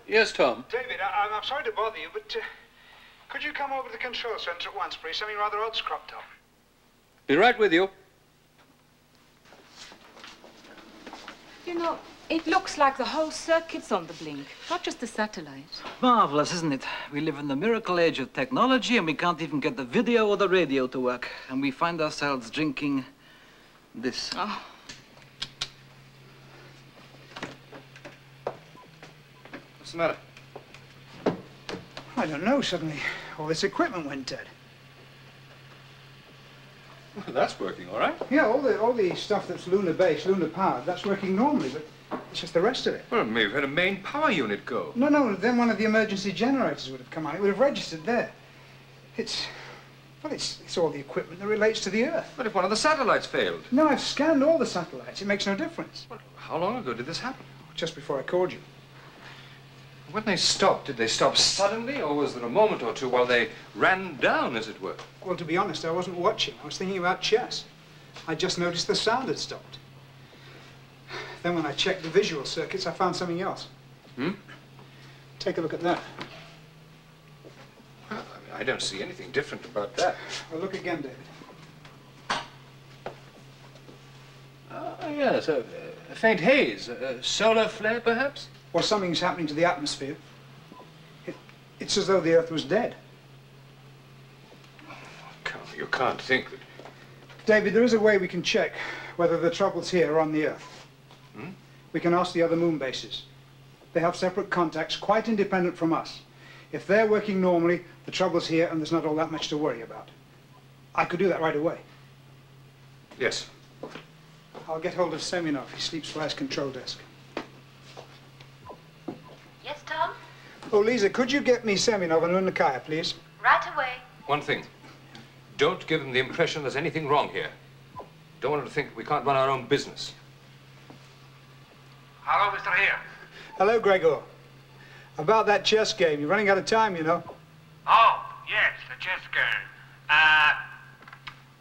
Yes, Tom? David, I'm sorry to bother you, but could you come over to the control centre at once, please? Something rather odd's cropped up. Be right with you. You know, it looks like the whole circuit's on the blink, not just the satellite. Marvelous, isn't it? We live in the miracle age of technology and we can't even get the video or the radio to work. And we find ourselves drinking this. Oh. What's the matter? I don't know. Suddenly, all this equipment went dead. Well, that's working all right. Yeah, all the stuff that's lunar based, lunar powered, that's working normally, but it's just the rest of it. Well, maybe we've had a main power unit go. No, then one of the emergency generators would have come on. It would have registered there. It's all the equipment that relates to the Earth. But if one of the satellites failed? No, I've scanned all the satellites. It makes no difference. Well, how long ago did this happen? Just before I called you. When they stopped, did they stop suddenly, or was there a moment or two while they ran down, as it were? Well, to be honest, I wasn't watching. I was thinking about chess. I just noticed the sound had stopped. Then when I checked the visual circuits, I found something else. Hmm? Take a look at that. Well, I don't see anything different about that. Well, look again, David. Yes, a faint haze. A solar flare, perhaps? Or something's happening to the atmosphere. It's as though the Earth was dead. You can't think that... David, there is a way we can check whether the trouble's here or on the Earth. Hmm? We can ask the other moon bases. They have separate contacts, quite independent from us. If they're working normally, the trouble's here and there's not all that much to worry about. I could do that right away. Yes. I'll get hold of Seminov. He sleeps by his control desk. Yes, Tom? Oh, Lisa, could you get me Seminov and Lunakaya, please? Right away. One thing. Don't give them the impression there's anything wrong here. Don't want them to think we can't run our own business. Hello, Mr. Here. Hello, Gregor. About that chess game. You're running out of time, you know. Oh, yes, the chess game.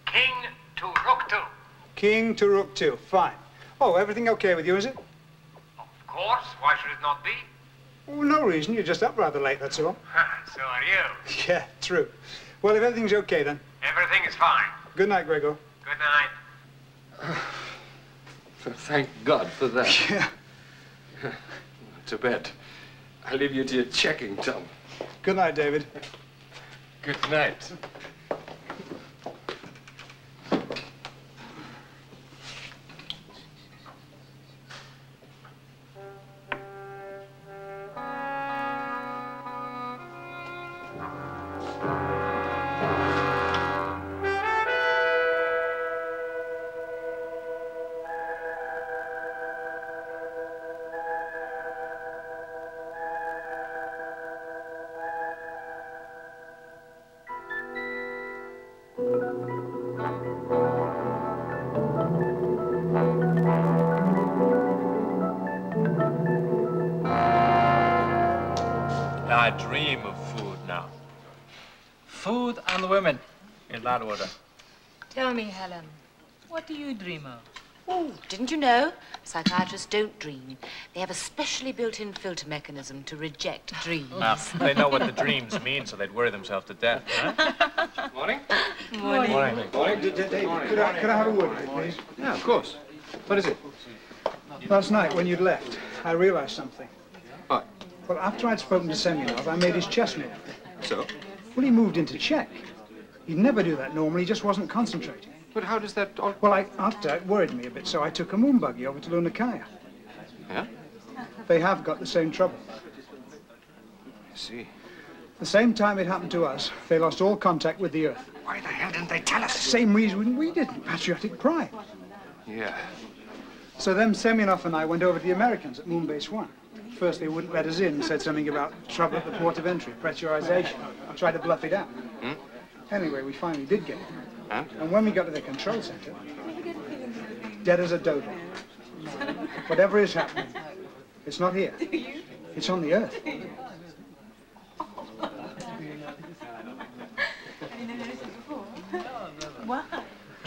King to rook 2. King to rook 2. Fine. Oh, everything okay with you, is it? Of course. Why should it not be? Oh, no reason. You're just up rather late, that's all. So are you. Yeah, true. Well, if everything's okay, then. Everything is fine. Good night, Gregor. Good night. Thank God for that. Yeah. To bed. I'll leave you to your checking, Tom. Good night, David. Good night. I dream of food now. Food and women. In that order. Tell me, Helen, what do you dream of? Oh, didn't you know? Psychiatrists don't dream. They have a specially built-in filter mechanism to reject dreams. Now, they know what the dreams mean, so they'd worry themselves to death, huh? Morning. Morning. Morning. Morning. David, could I have a word with you, please? Yeah, of course. What is it? Last night, when you'd left, I realized something. What? Well, after I'd spoken to Seminov, I made his chess move. So? Well, he moved into check. He'd never do that normally. He just wasn't concentrating. But how does that all... Well, after it worried me a bit, so I took a moon buggy over to Lunakaya. Yeah? They have got the same trouble. I see. The same time it happened to us, they lost all contact with the Earth. Why the hell didn't they tell us? Same reason we didn't. Patriotic pride. Yeah. So then Seminov and I went over to the Americans at MOONBASE 1. First, they wouldn't let us in, said something about trouble at the port of entry, pressurization. I tried to bluff it out. Hmm? Anyway, we finally did get it. And? And when we got to the control center, dead as a dodo. Whatever is happening, it's not here. It's on the Earth.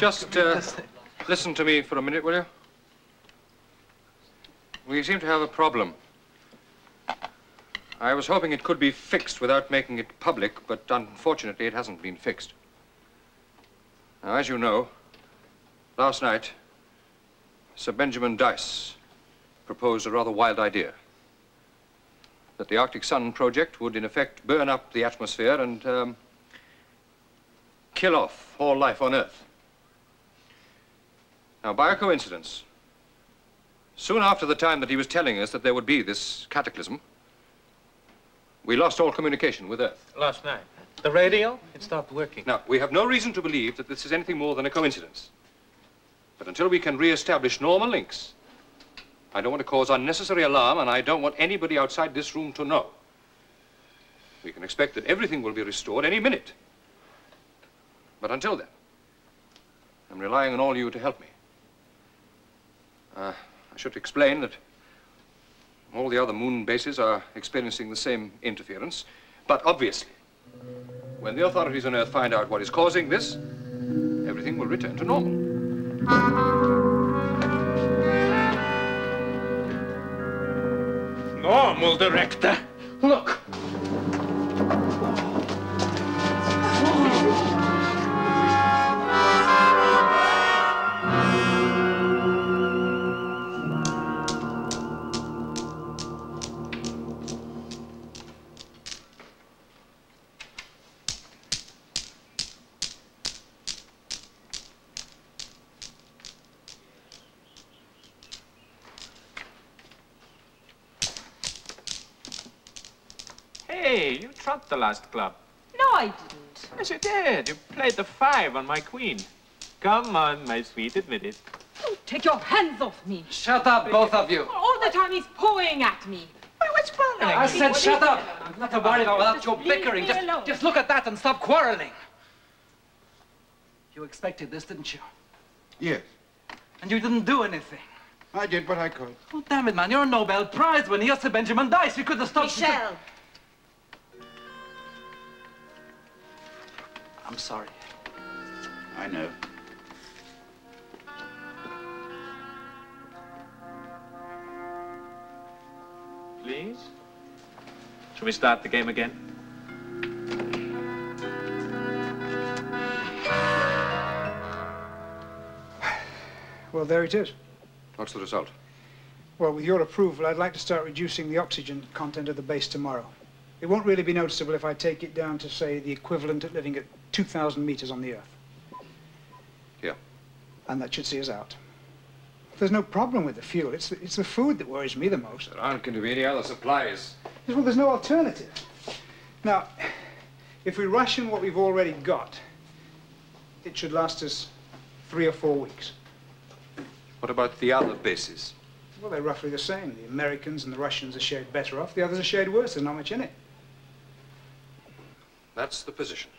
Just listen to me for a minute, will you? We seem to have a problem. I was hoping it could be fixed without making it public, but unfortunately it hasn't been fixed. Now, as you know, last night, Sir Benjamin Dyce proposed a rather wild idea. That the Arctic Sun project would, in effect, burn up the atmosphere and kill off all life on Earth. Now, by a coincidence, soon after the time that he was telling us that there would be this cataclysm, we lost all communication with Earth. Last night. The radio? It stopped working. Now, we have no reason to believe that this is anything more than a coincidence. But until we can re-establish normal links, I don't want to cause unnecessary alarm, and I don't want anybody outside this room to know. We can expect that everything will be restored any minute. But until then, I'm relying on all you to help me. I should explain that all the other moon bases are experiencing the same interference, but obviously, when the authorities on Earth find out what is causing this, everything will return to normal. Normal, Director. Look. Hey, you trumped the last club. No, I didn't. Yes, you did. You played the 5 on my queen. Come on, my sweet, admit it. Oh, take your hands off me. Shut up, both of you. All the time he's pawing at me. What's bothering I you? said shut up. I'm not to worry about your leave bickering. me alone. Just look at that and stop quarreling. You expected this, didn't you? Yes, And you didn't do anything. I did what I could. Oh, damn it, man. You're a Nobel Prize winner. You're Sir Benjamin Dyce. You could have stopped... Michelle. I'm sorry. I know. Please? Shall we start the game again? Well, there it is. What's the result? Well, with your approval, I'd like to start reducing the oxygen content of the base tomorrow. It won't really be noticeable if I take it down to, say, the equivalent of living at 2,000 meters on the Earth. Here. And that should see us out. There's no problem with the fuel. It's the food that worries me the most. There aren't going to be any other supplies. Well, there's no alternative. Now, if we ration what we've already got, it should last us 3 or 4 weeks. What about the other bases? Well, they're roughly the same. The Americans and the Russians are shared better off. The others are shared worse. There's not much in it. That's the position.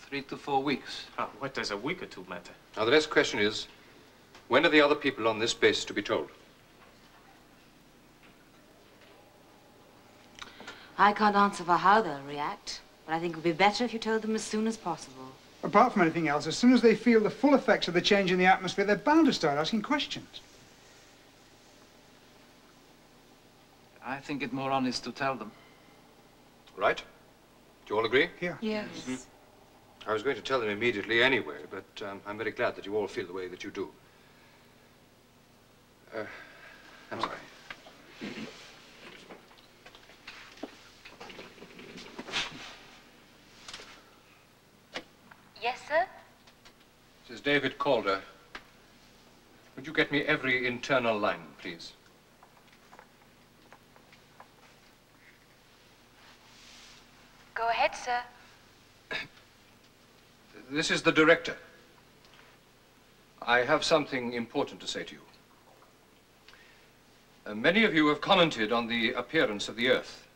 3 to 4 weeks. Oh, what does a week or two matter? Now, the next question is, when are the other people on this base to be told? I can't answer for how they'll react, but I think it would be better if you told them as soon as possible. Apart from anything else, as soon as they feel the full effects of the change in the atmosphere, they're bound to start asking questions. I think it more honest to tell them. Right? Do you all agree? Here. Yes. I was going to tell them immediately anyway, but I'm very glad that you all feel the way that you do. I'm sorry. Yes, sir? This is David Calder. Would you get me every internal line, please? Go ahead, sir. This is the director. I have something important to say to you. Many of you have commented on the appearance of the Earth.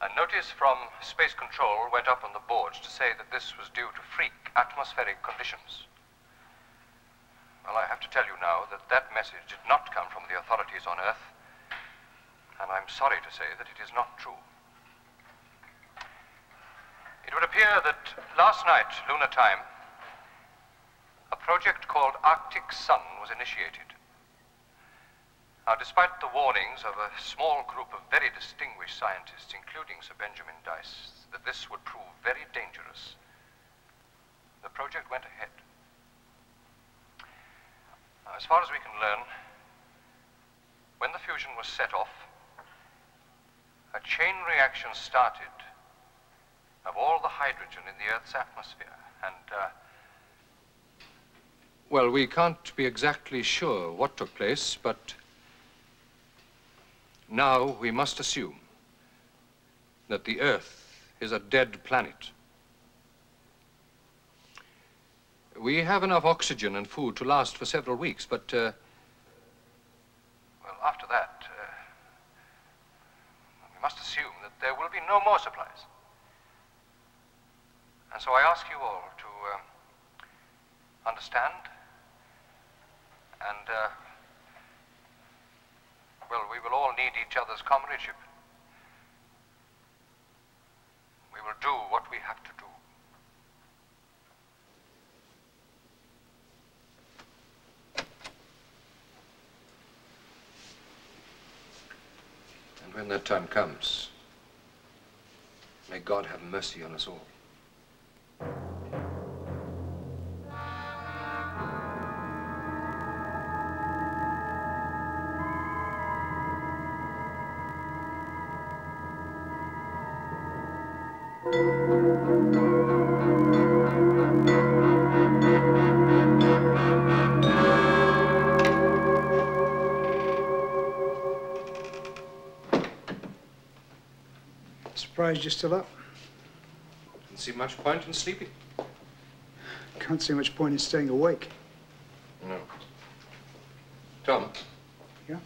A notice from Space Control went up on the boards to say that this was due to freak atmospheric conditions. Well, I have to tell you now that that message did not come from the authorities on Earth, and I'm sorry to say that it is not true. It would appear that last night, lunar time, a project called Arctic Sun was initiated. Now, despite the warnings of a small group of very distinguished scientists, including Sir Benjamin Dyce, that this would prove very dangerous, the project went ahead. Now, as far as we can learn, when the fusion was set off, a chain reaction started of all the hydrogen in the Earth's atmosphere, and, well, we can't be exactly sure what took place, but now we must assume that the Earth is a dead planet. We have enough oxygen and food to last for several weeks, but, well, after that, we must assume that there will be no more supplies. And so I ask you all to understand and, well, we will all need each other's comradeship. We will do what we have to do. And when that time comes, may God have mercy on us all. Surprised you're still up. Didn't see much point in sleeping. Can't see much point in staying awake. No. Tom? Yeah?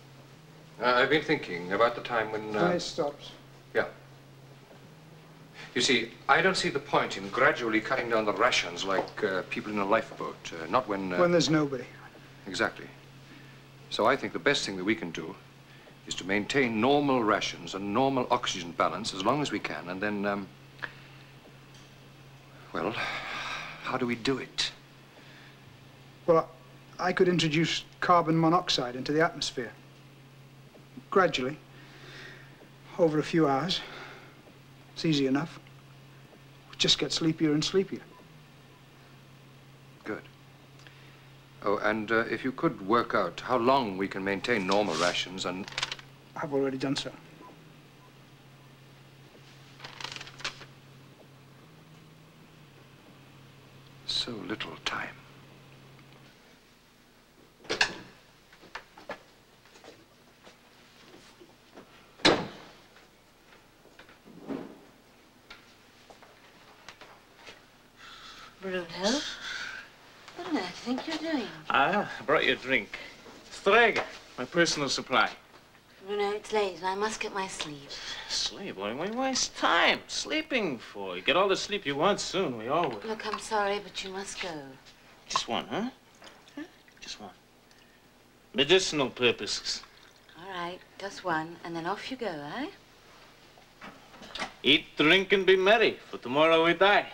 I've been thinking about the time when... When it stops. Yeah. You see, I don't see the point in gradually cutting down the rations like people in a lifeboat. Not when... When there's nobody. Exactly. So I think the best thing that we can do is to maintain normal rations and normal oxygen balance as long as we can, and then, well, how do we do it? Well, I could introduce carbon monoxide into the atmosphere. Gradually. Over a few hours. It's easy enough. We just get sleepier and sleepier. Good. Oh, and if you could work out how long we can maintain normal rations and... I've already done so. So little time. Bruno, what on earth do you think you're doing? Ah, I brought you a drink. Strega, my personal supply. Bruno, it's late and I must get my sleep. Sleep? Why waste time sleeping for? You get all the sleep you want soon. We all will. Look, I'm sorry, but you must go. Just one, huh? Just one. Medicinal purposes. All right, just one, and then off you go, eh? Eat, drink, and be merry, for tomorrow we die.